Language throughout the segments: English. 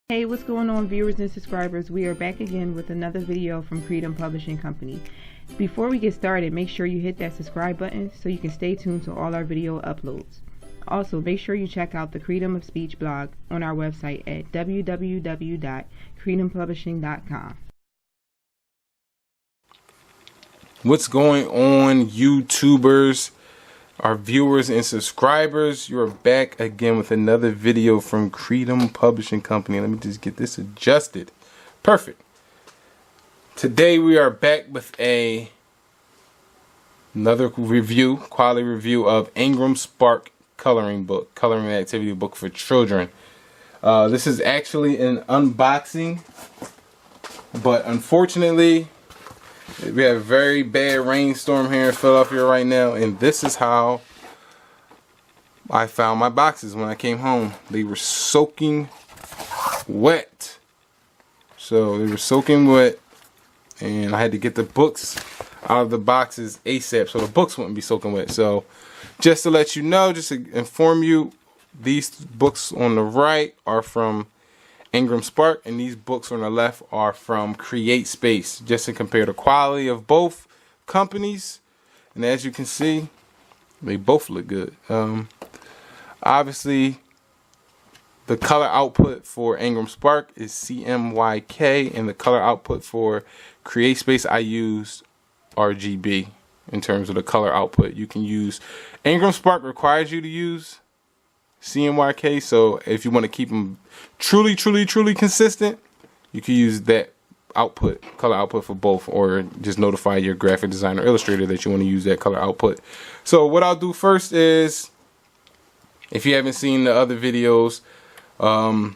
Hey, what's going on, viewers and subscribers? We are back again with another video from Creedom Publishing Company. Before we get started, make sure you hit that subscribe button so you can stay tuned to all our video uploads. Also, make sure you check out the Creedom of Speech blog on our website at www.creedompublishing.com. What's going on, YouTubers, our viewers and subscribers? You're back again with another video from Creedom Publishing Company. Let me just get this adjusted. Perfect. Today we are back with another review, quality review of IngramSpark coloring activity book for children. This is actually an unboxing, but unfortunately we have a very bad rainstorm here in Philadelphia right now, and this is how I found my boxes when I came home. They were soaking wet. So they were soaking wet, and I had to get the books out of the boxes ASAP so the books wouldn't be soaking wet. So just to let you know, just to inform you, these books on the right are from IngramSpark, and these books on the left are from CreateSpace, just to compare the quality of both companies. And as you can see, they both look good. Obviously, the color output for IngramSpark is CMYK, and the color output for CreateSpace, I used RGB in terms of the color output. You can use, IngramSpark requires you to use CMYK, so if you want to keep them truly consistent, you can use that output, color output for both, or just notify your graphic designer, illustrator that you want to use that color output. So what I'll do first is, if you haven't seen the other videos,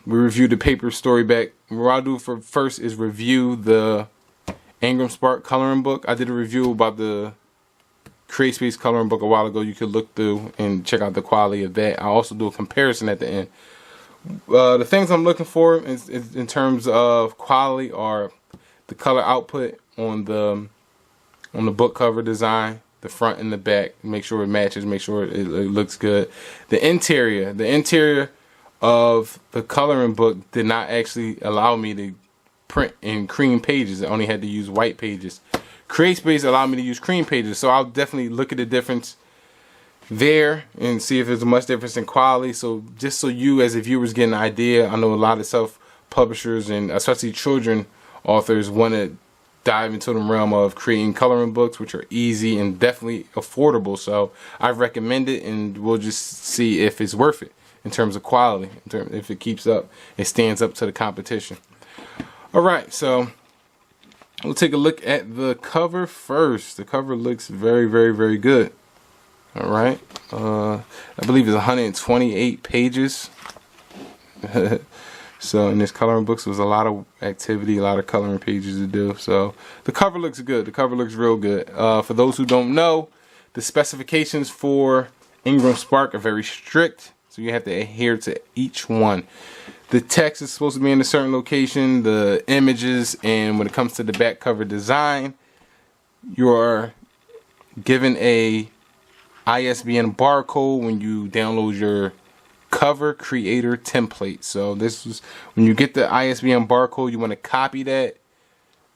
we reviewed the paper story back. What I'll do first is review the IngramSpark coloring book. I did a review about the CreateSpace coloring book a while ago. You could look through and check out the quality of that. I'll also do a comparison at the end. The things I'm looking for in terms of quality are the color output on the book cover design, the front and the back. Make sure it matches, make sure it looks good. The interior of the coloring book did not actually allow me to print in cream pages. I only had to use white pages. CreateSpace allowed me to use cream pages, so I'll definitely look at the difference there and see if there's much difference in quality. So just so you as a viewers get an idea, I know a lot of self-publishers and especially children authors want to dive into the realm of creating coloring books, which are easy and definitely affordable. So I recommend it, and we'll just see if it's worth it in terms of quality, if it keeps up, it stands up to the competition. Alright, so we'll take a look at the cover first. The cover looks very good. Alright, I believe it's 128 pages. So in this coloring books, there was a lot of activity, a lot of coloring pages to do. So the cover looks good. The cover looks real good. For those who don't know, the specifications for IngramSpark are very strict, so you have to adhere to each one. The text is supposed to be in a certain location, the images, and when it comes to the back cover design, you are given a ISBN barcode when you download your cover creator template. So this is when you get the ISBN barcode, you want to copy that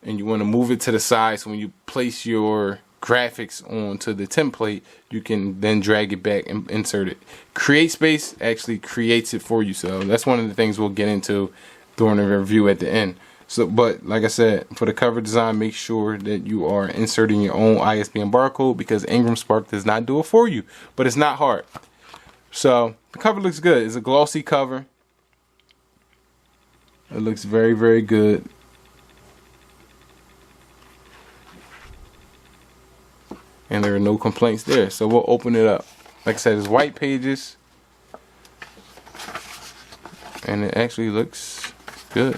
and you want to move it to the side, so when you place your graphics onto the template, you can then drag it back and insert it. CreateSpace actually creates it for you, so that's one of the things we'll get into during the review at the end. So, but like I said, for the cover design, make sure that you are inserting your own ISBN barcode, because IngramSpark does not do it for you, but it's not hard. So the cover looks good. It's a glossy cover. It looks very good. And there are no complaints there. So we'll open it up. Like I said, it's white pages, and it actually looks good.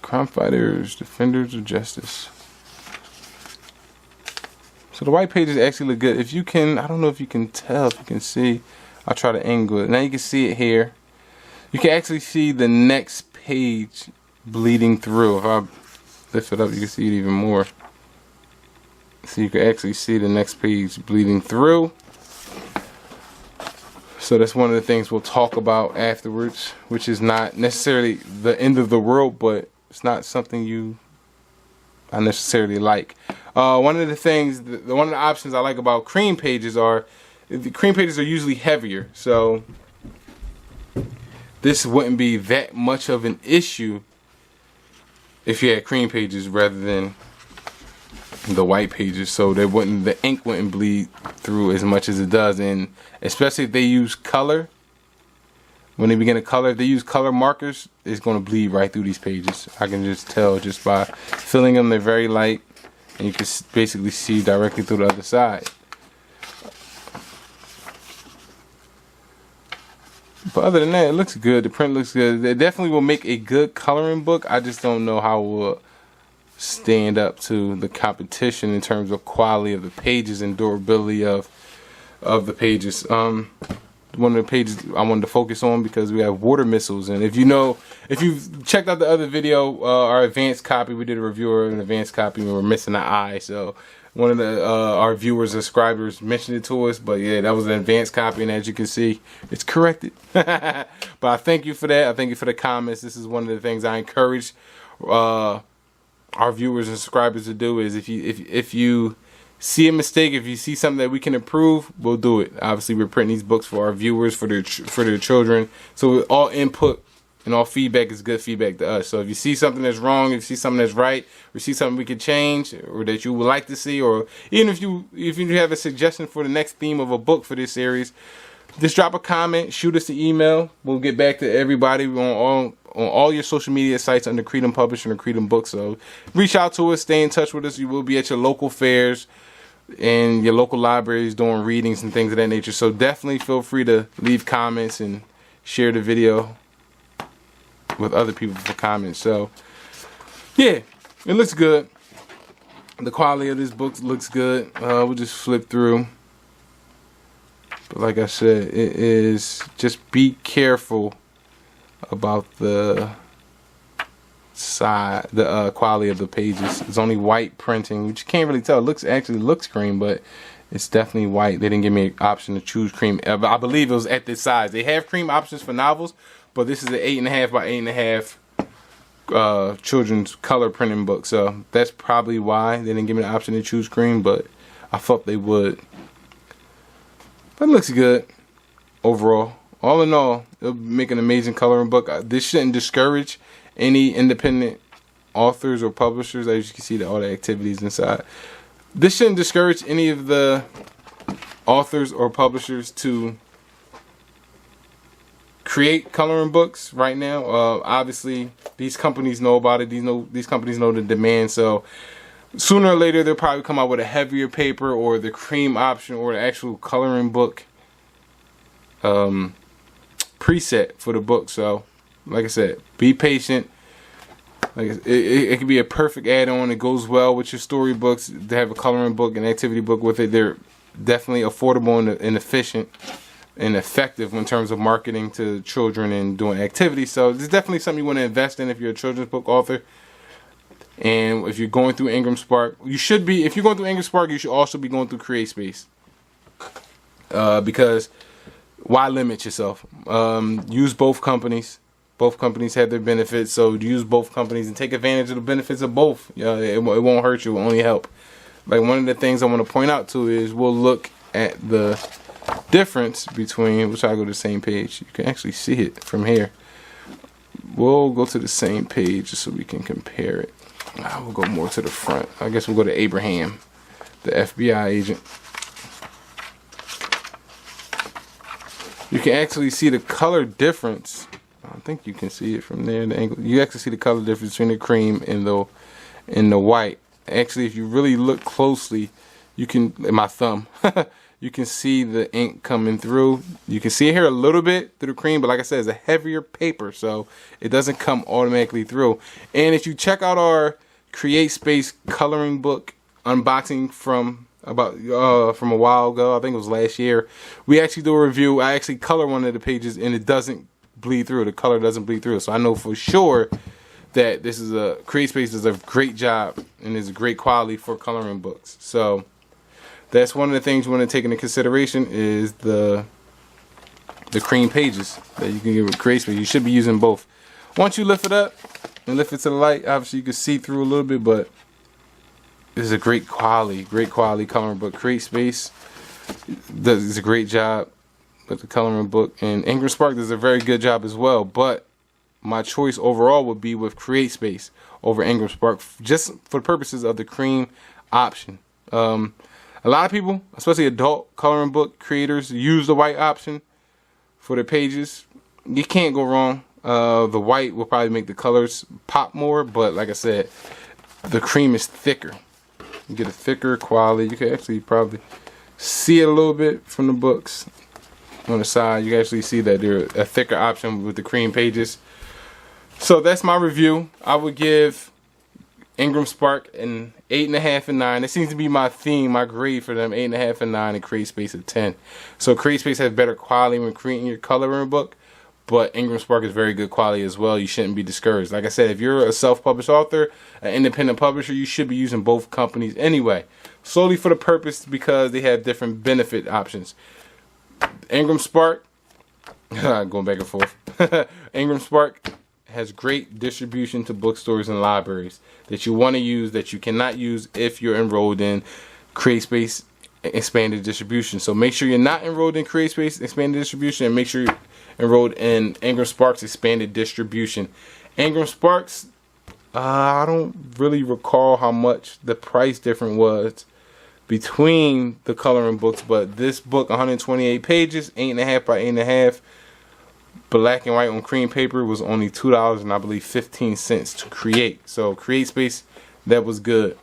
CrimeFighters, Defenders of Justice. So the white pages actually look good. If you can, I don't know if you can tell, if you can see, I'll try to angle it. Now you can see it here. You can actually see the next page bleeding through. If I lift it up, you can see it even more. So you can actually see the next page bleeding through. So that's one of the things we'll talk about afterwards, which is not necessarily the end of the world, but it's not something I necessarily like. One of the things, one of the options I like about cream pages are, the cream pages are usually heavier, so this wouldn't be that much of an issue if you had cream pages rather than the white pages, so the ink wouldn't bleed through as much as it does. And especially if they use color, when they begin to color, if they use color markers, it's going to bleed right through these pages. I can just tell just by filling them. They're very light, and you can basically see directly through the other side. But other than that, it looks good. The print looks good. It definitely will make a good coloring book. I just don't know how it will stand up to the competition in terms of quality of the pages and durability of the pages. One of the pages I wanted to focus on, because we have water missiles, and if you've checked out the other video, our advanced copy, we did a review of an advanced copy and we were missing an eye, so one of the our viewers and subscribers mentioned it to us, but yeah, that was an advanced copy, and as you can see, it's corrected. But I thank you for that. I thank you for the comments. This is one of the things I encourage our viewers and subscribers to do, is if you see a mistake, if you see something that we can improve, we'll do it. Obviously, we're printing these books for our viewers, for their children, so all input and all feedback is good feedback to us. So if you see something that's wrong, if you see something that's right, or see something we could change, or that you would like to see, or even if you have a suggestion for the next theme of a book for this series, just drop a comment, shoot us an email. We'll get back to everybody on all your social media sites under Creedom Publishing or Creedom Books. So reach out to us, stay in touch with us. You will be at your local fairs and your local libraries doing readings and things of that nature. So definitely feel free to leave comments and share the video with other people for comments. So yeah, it looks good. The quality of this book looks good. We'll just flip through. But like I said, it is, just be careful about the side, the quality of the pages. It's only white printing, which you can't really tell. It actually looks cream, but it's definitely white. They didn't give me an option to choose cream. I believe it was at this size. They have cream options for novels, but this is an 8.5 by 8.5 children's color printing book. So that's probably why they didn't give me the option to choose cream, but I thought they would. But it looks good overall. All in all, it'll make an amazing coloring book. This shouldn't discourage any independent authors or publishers. As you can see, all the activities inside. This shouldn't discourage any of the authors or publishers to create coloring books right now. Obviously, these companies know about it. These companies know the demand. So sooner or later, they'll probably come out with a heavier paper, or the cream option, or the actual coloring book preset for the book. So like I said, be patient. Like it could be a perfect add-on. It goes well with your storybooks to have a coloring book and activity book with it. They're definitely affordable and efficient and effective in terms of marketing to children and doing activities. So it's definitely something you want to invest in if you're a children's book author. And if you're going through IngramSpark, you should be. If you're going through IngramSpark, you should also be going through CreateSpace. Because why limit yourself? Use both companies. Both companies have their benefits, so use both companies and take advantage of the benefits of both. It won't hurt you, it will only help. Like, one of the things I want to point out too is we'll look at the difference between, we'll try to go to the same page. You can actually see it from here. We'll go to the same page just so we can compare it. We'll go more to the front. I guess we'll go to Abraham, the FBI agent. You can actually see the color difference. I think you can see it from there. The angle. You actually see the color difference between the cream and the white. Actually, if you really look closely, you can. My thumb. You can see the ink coming through. You can see it here a little bit through the cream, but like I said, it's a heavier paper, so it doesn't come automatically through. And if you check out our CreateSpace coloring book unboxing from a while ago, I think it was last year, we actually do a review. I actually color one of the pages, and it doesn't bleed through. The color doesn't bleed through. So I know for sure that this is CreateSpace does a great job and is a great quality for coloring books. So that's one of the things you want to take into consideration is the cream pages that you can get with CreateSpace. You should be using both. Once you lift it up and lift it to the light, obviously you can see through a little bit, but this is a great quality coloring book. CreateSpace does a great job with the coloring book, and IngramSpark does a very good job as well. But my choice overall would be with CreateSpace over IngramSpark, just for the purposes of the cream option. A lot of people, especially adult coloring book creators, use the white option for their pages. You can't go wrong. The white will probably make the colors pop more, but like I said, the cream is thicker. You get a thicker quality. You can actually probably see it a little bit from the books on the side. You can actually see that they're a thicker option with the cream pages. So that's my review. I would give IngramSpark an 8.5 and 9. It seems to be my theme, my grade for them, 8.5 and 9, and CreateSpace a 10. So CreateSpace has better quality when creating your coloring book, but IngramSpark is very good quality as well. You shouldn't be discouraged. Like I said, if you're a self-published author, an independent publisher, you should be using both companies anyway, solely for the purpose because they have different benefit options. IngramSpark, going back and forth, IngramSpark has great distribution to bookstores and libraries that you want to use that you cannot use if you're enrolled in CreateSpace expanded distribution. So make sure you're not enrolled in CreateSpace expanded distribution, and make sure you're enrolled in IngramSpark's expanded distribution. IngramSpark's, I don't really recall how much the price difference was between the coloring books, but this book, 128 pages, 8.5 by 8.5, black and white on cream paper, was only $2 and I believe 15 cents to create. So CreateSpace, that was good.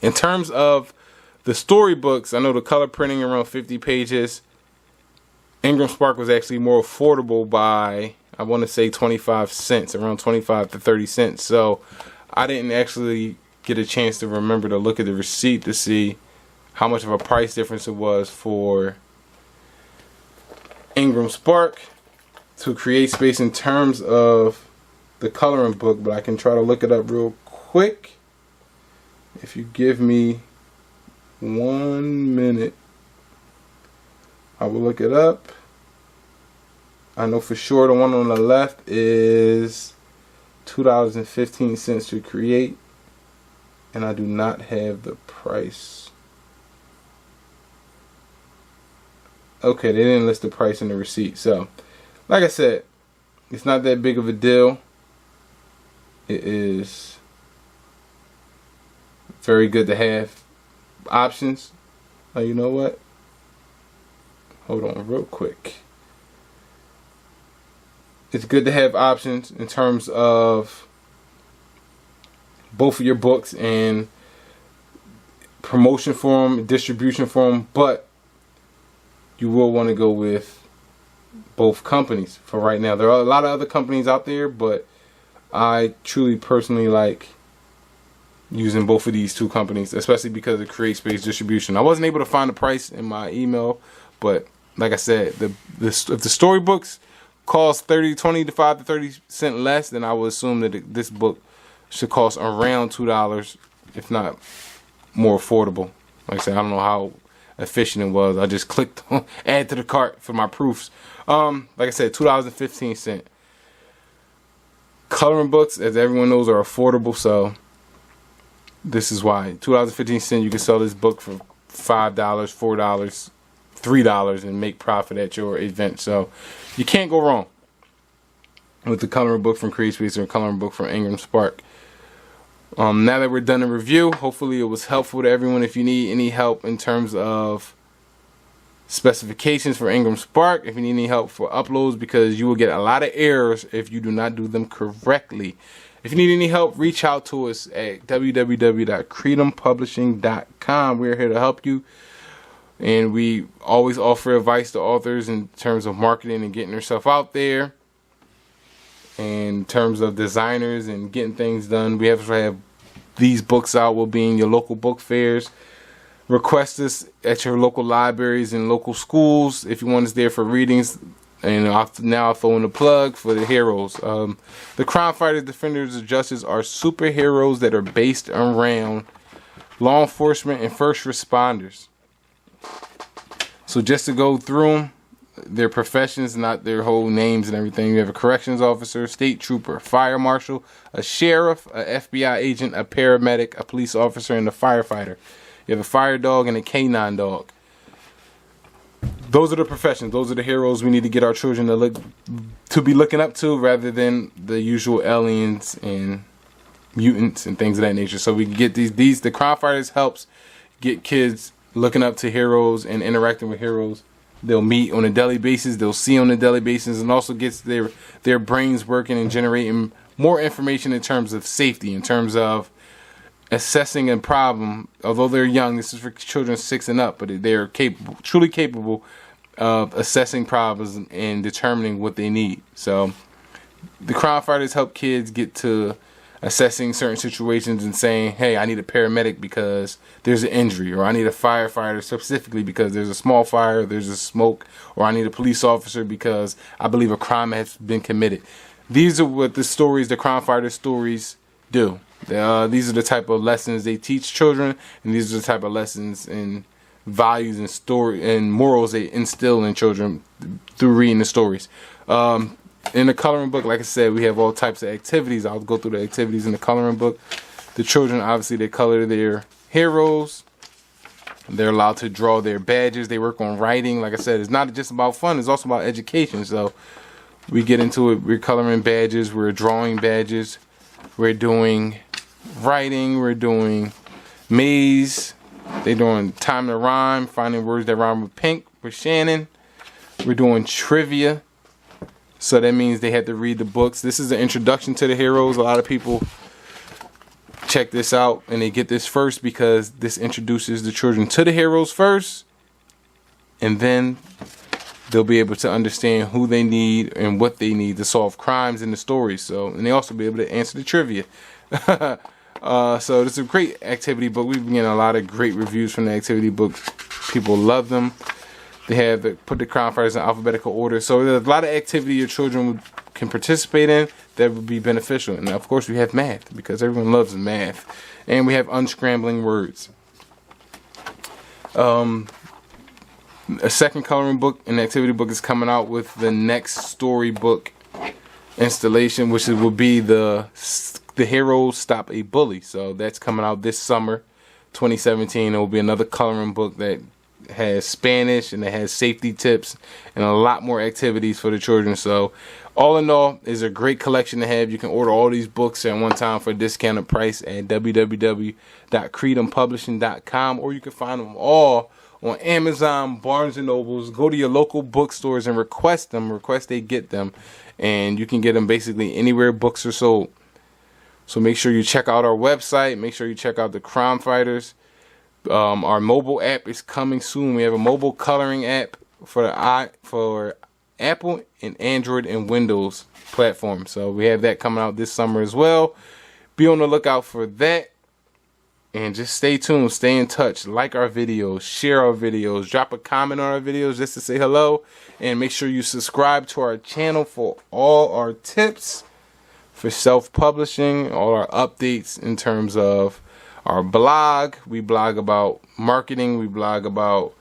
In terms of the storybooks, I know the color printing around 50 pages. IngramSpark was actually more affordable by, I want to say, 25 cents, around 25 to 30 cents. So I didn't actually get a chance to remember to look at the receipt to see how much of a price difference it was for IngramSpark to CreateSpace in terms of the coloring book, but I can try to look it up real quick. If you give me 1 minute, I will look it up. I know for sure the one on the left is $2.15 to create, and I do not have the price. Okay, they didn't list the price in the receipt. So like I said, it's not that big of a deal. It is very good to have options. Oh, you know what? Hold on real quick. It's good to have options in terms of both of your books and promotion for them, distribution for them, but you will want to go with both companies for right now. There are a lot of other companies out there, but I truly personally like using both of these two companies, especially because of CreateSpace distribution. I wasn't able to find the price in my email, but like I said, if the storybooks cost 25 to 30 cents less, then I would assume that this book should cost around $2, if not more affordable. Like I said, I don't know how efficient it was. I just clicked on add to the cart for my proofs. Like I said, $2.15. Coloring books, as everyone knows, are affordable, so this is why. $2.15, you can sell this book for $5, $4, $3 and make profit at your event. So you can't go wrong with the coloring book from CreateSpace or coloring book from IngramSpark. Now that we're done the review, hopefully it was helpful to everyone. If you need any help in terms of specifications for IngramSpark, if you need any help for uploads, because you will get a lot of errors if you do not do them correctly. If you need any help, reach out to us at www.creedompublishing.com. We're here to help you, and we always offer advice to authors in terms of marketing and getting yourself out there, in terms of designers and getting things done. We also have these books out. We'll be in your local book fairs. Request us at your local libraries and local schools if you want us there for readings. And now I'll throw in a plug for the heroes. The crime fighters, defenders of justice are superheroes that are based around law enforcement and first responders. So just to go through them, their professions, not their whole names and everything. You have a corrections officer, state trooper, fire marshal, a sheriff, a FBI agent, a paramedic, a police officer, and a firefighter. You have a fire dog and a canine dog. Those are the professions. Those are the heroes we need to get our children to be looking up to, rather than the usual aliens and mutants and things of that nature. So we can get these. The crime fighters helps get kids looking up to heroes and interacting with heroes. They'll meet on a daily basis. They'll see on a daily basis, and also gets their brains working and generating more information in terms of safety, in terms of assessing a problem. Although they're young, this is for children 6 and up, but they're truly capable of assessing problems and determining what they need. So the crime fighters help kids get to assessing certain situations and saying, hey, I need a paramedic because there's an injury, or I need a firefighter specifically because there's a small fire, there's a smoke, or I need a police officer because I believe a crime has been committed. These are what the crime fighter stories do. These are the type of lessons they teach children, and these are the type of lessons and values and story and morals they instill in children through reading the stories. In the coloring book, like I said, we have all types of activities. I'll go through the activities in the coloring book. The children, obviously, they color their heroes. They're allowed to draw their badges. They work on writing. Like I said, it's not just about fun. It's also about education. So we get into it. We're coloring badges. We're drawing badges. We're doing writing. We're doing maze. They're doing time to rhyme, finding words that rhyme with pink with Shannon. We're doing trivia. So that means they had to read the books. This is an introduction to the heroes. A lot of people check this out and they get this first because this introduces the children to the heroes first. And then they'll be able to understand who they need and what they need to solve crimes in the stories. So, and they also be able to answer the trivia. So this is a great activity book. We've been getting a lot of great reviews from the activity book. People love them. They have put the crime fighters in alphabetical order. So there's a lot of activity your children can participate in that would be beneficial. And of course we have math, because everyone loves math. And we have unscrambling words. A second coloring book and activity book is coming out with the next storybook installation, which will be the Heroes Stop a Bully. So that's coming out this summer, 2017. It will be another coloring book that has Spanish and it has safety tips and a lot more activities for the children. So all in all, is a great collection to have. You can order all these books at one time for a discounted price at www.creedompublishing.com, or you can find them all on Amazon, Barnes & Nobles. Go to your local bookstores and request they get them, and you can get them basically anywhere books are sold. So make sure you check out our website. Make sure you check out the Crime Fighters. Our mobile app is coming soon. We have a mobile coloring app for Apple and Android and Windows platforms. So we have that coming out this summer as well. Be on the lookout for that. And just stay tuned, stay in touch, like our videos, share our videos, drop a comment on our videos just to say hello. And make sure you subscribe to our channel for all our tips for self-publishing, all our updates in terms of our blog. We blog about marketing. We blog about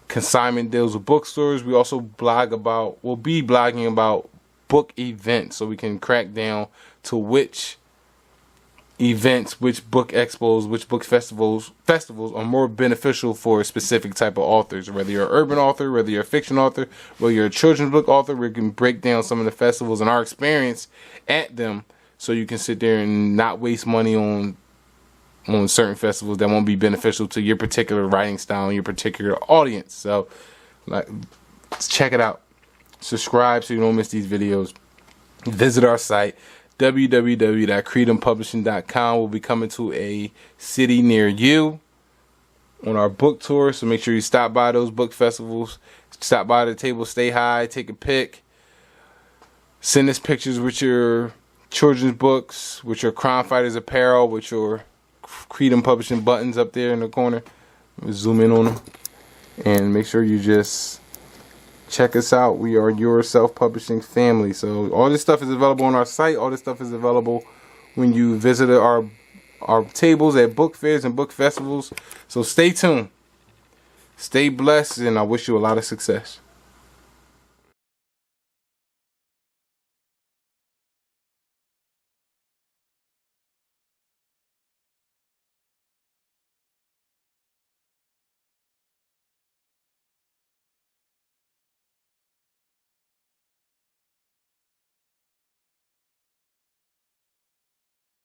consignment deals with bookstores. We also we'll be blogging about book events, so we can crack down to which events, which book expos, which book festivals are more beneficial for a specific type of authors. Whether you're an urban author, whether you're a fiction author, whether you're a children's book author, we can break down some of the festivals and our experience at them, so you can sit there and not waste money on certain festivals that won't be beneficial to your particular writing style and your particular audience. So, check it out. Subscribe so you don't miss these videos. Visit our site, www.creedompublishing.com. We'll be coming to a city near you on our book tour, so make sure you stop by those book festivals. Stop by the table, stay high, take a pic. Send us pictures with your children's books, with your Crime Fighters apparel, with your Creedom Publishing buttons up there in the corner. Zoom in on them, and make sure you just check us out. We are your self-publishing family. So all this stuff is available on our site. All this stuff is available when you visit our tables at book fairs and book festivals. So stay tuned. Stay blessed, and I wish you a lot of success.